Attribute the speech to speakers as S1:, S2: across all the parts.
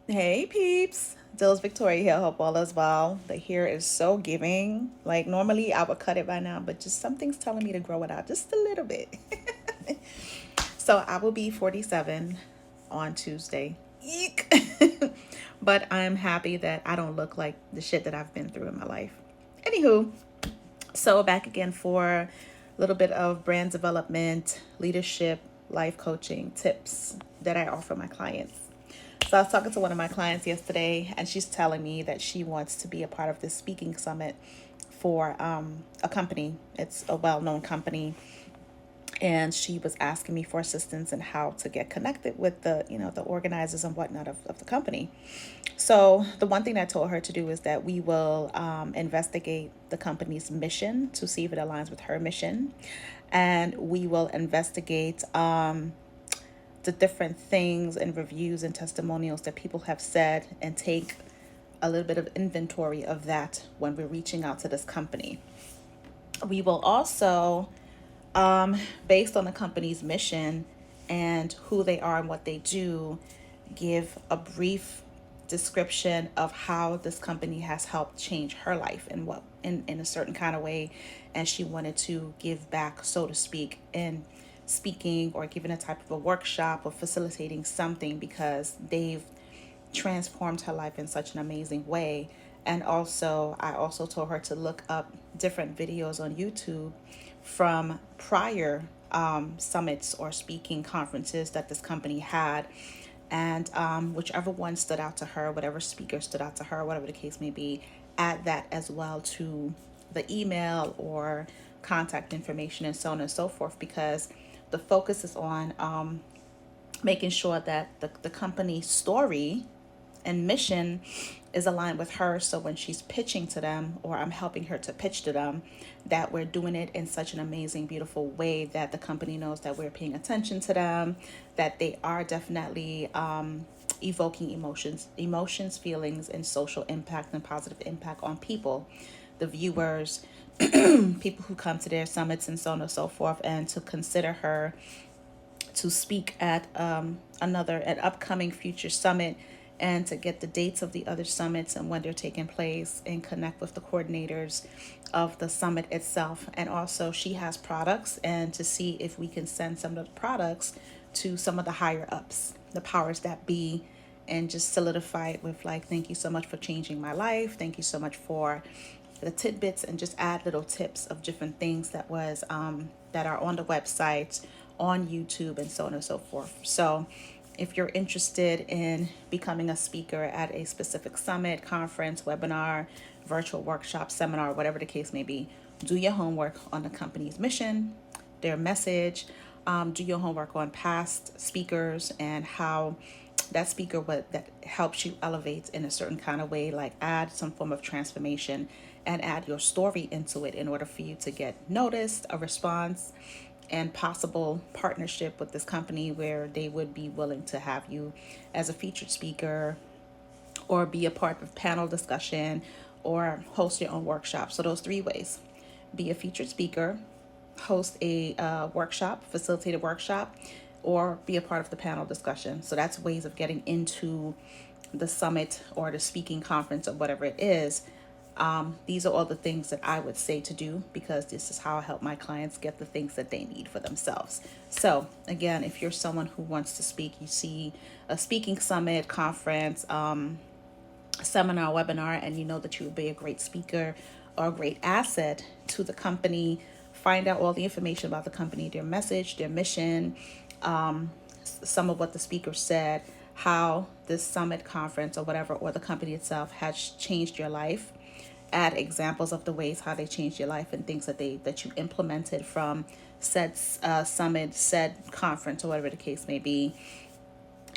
S1: Hey peeps, Dill's Victoria here. Hope all is well. The hair is so giving. Like normally I would cut it by now, but just something's telling me to grow it out just a little bit. So I will be 47 on Tuesday. Eek. But I'm happy that I don't look like the shit that I've been through in my life. Anywho, so back again for a little bit of brand development, leadership, life coaching tips that I offer my clients. So I was talking to one of my clients yesterday, and she's telling me that she wants to be a part of this speaking summit for a company. It's a well-known company, and she was asking me for assistance in how to get connected with the organizers and whatnot of the company. So the one thing I told her to do is that we will investigate the company's mission to see if it aligns with her mission, and we will investigate the different things and reviews and testimonials that people have said and take a little bit of inventory of that when we're reaching out to this company. We will also, based on the company's mission and who they are and what they do, give a brief description of how this company has helped change her life and what in a certain kind of way, and she wanted to give back, so to speak, in speaking or giving a type of a workshop or facilitating something because they've transformed her life in such an amazing way. And also, I also told her to look up different videos on YouTube from prior summits or speaking conferences that this company had. And whichever one stood out to her, whatever speaker stood out to her, whatever the case may be, add that as well to the email or contact information and so on and so forth, because the focus is on making sure that the company story and mission is aligned with her. So when she's pitching to them, or I'm helping her to pitch to them, that we're doing it in such an amazing, beautiful way that the company knows that we're paying attention to them, that they are definitely evoking emotions, feelings, and social impact and positive impact on people, the viewers, people who come to their summits and so on and so forth, and to consider her to speak at an upcoming future summit, and to get the dates of the other summits and when they're taking place and connect with the coordinators of the summit itself. And also she has products, and to see if we can send some of the products to some of the higher ups, the powers that be, and just solidify it with like, thank you so much for changing my life, thank you so much for the tidbits, and just add little tips of different things that are on the website, on YouTube, and so on and so forth. So if you're interested in becoming a speaker at a specific summit, conference, webinar, virtual workshop, seminar, whatever the case may be, do your homework on the company's mission, their message, do your homework on past speakers and how that speaker that helps you elevate in a certain kind of way, like add some form of transformation and add your story into it in order for you to get noticed, a response, and possible partnership with this company where they would be willing to have you as a featured speaker or be a part of panel discussion or host your own workshop. So those three ways: be a featured speaker, host a workshop, facilitate a workshop, or be a part of the panel discussion. So that's ways of getting into the summit or the speaking conference or whatever it is. These are all the things that I would say to do, because this is how I help my clients get the things that they need for themselves. So again, if you're someone who wants to speak, you see a speaking summit, conference, seminar, webinar, and you know that you would be a great speaker or a great asset to the company, find out all the information about the company, their message, their mission, some of what the speaker said, how this summit, conference, or whatever, or the company itself has changed your life. Add examples of the ways how they changed your life and things that you implemented from said summit, said conference, or whatever the case may be,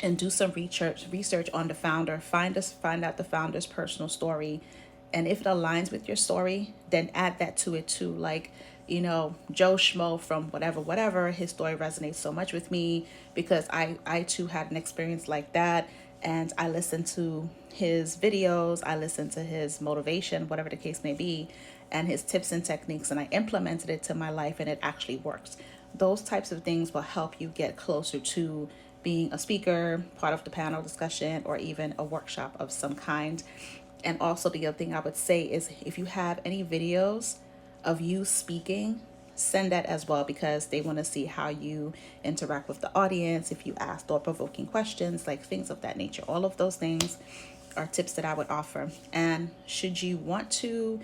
S1: and do some research on the founder. Find out the founder's personal story, and if it aligns with your story, then add that to it too. Like, Joe Schmo from whatever, his story resonates so much with me because I too had an experience like that, and I listened to his videos, I listened to his motivation, whatever the case may be, and his tips and techniques, and I implemented it to my life and it actually works. Those types of things will help you get closer to being a speaker, part of the panel discussion, or even a workshop of some kind. And also, the other thing I would say is if you have any videos of you speaking, send that as well, because they want to see how you interact with the audience, if you ask thought-provoking questions, like things of that nature. All of those things are tips that I would offer. And should you want to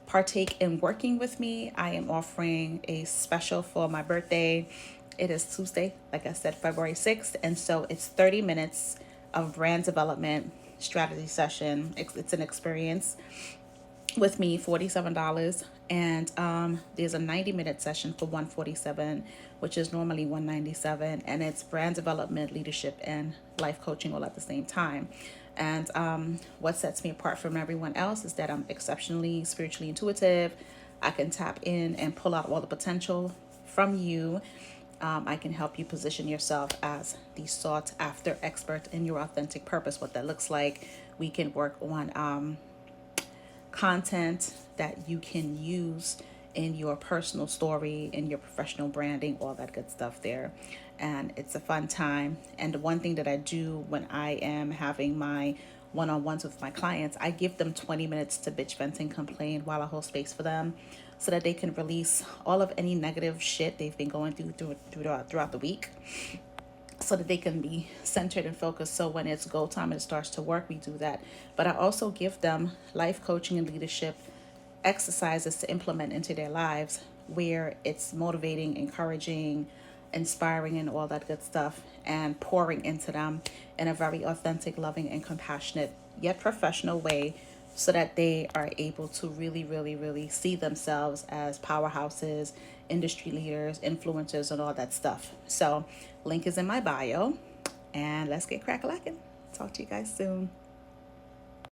S1: partake in working with me, I am offering a special for my birthday. It is Tuesday, like I said, February 6th. And so it's 30 minutes of brand development strategy session. It's an experience with me, $47. And there's a 90-minute session for $147, which is normally $197. And it's brand development, leadership, and life coaching all at the same time. And what sets me apart from everyone else is that I'm exceptionally spiritually intuitive. I can tap in and pull out all the potential from you. I can help you position yourself as the sought after expert in your authentic purpose, what that looks like. We can work on content that you can use in your personal story, in your professional branding, all that good stuff there. And it's a fun time. And the one thing that I do when I am having my one-on-ones with my clients, I give them 20 minutes to bitch, vent, and complain while I hold space for them, so that they can release all of any negative shit they've been going throughout the week, so that they can be centered and focused. So when it's go time and it starts to work, we do that. But I also give them life coaching and leadership exercises to implement into their lives, where it's motivating, encouraging, inspiring, and all that good stuff, and pouring into them in a very authentic, loving, and compassionate yet professional way, so that they are able to really, really, really see themselves as powerhouses, industry leaders, influencers, and all that stuff. So link is in my bio, and let's get crack-a-lackin'. Talk to you guys soon.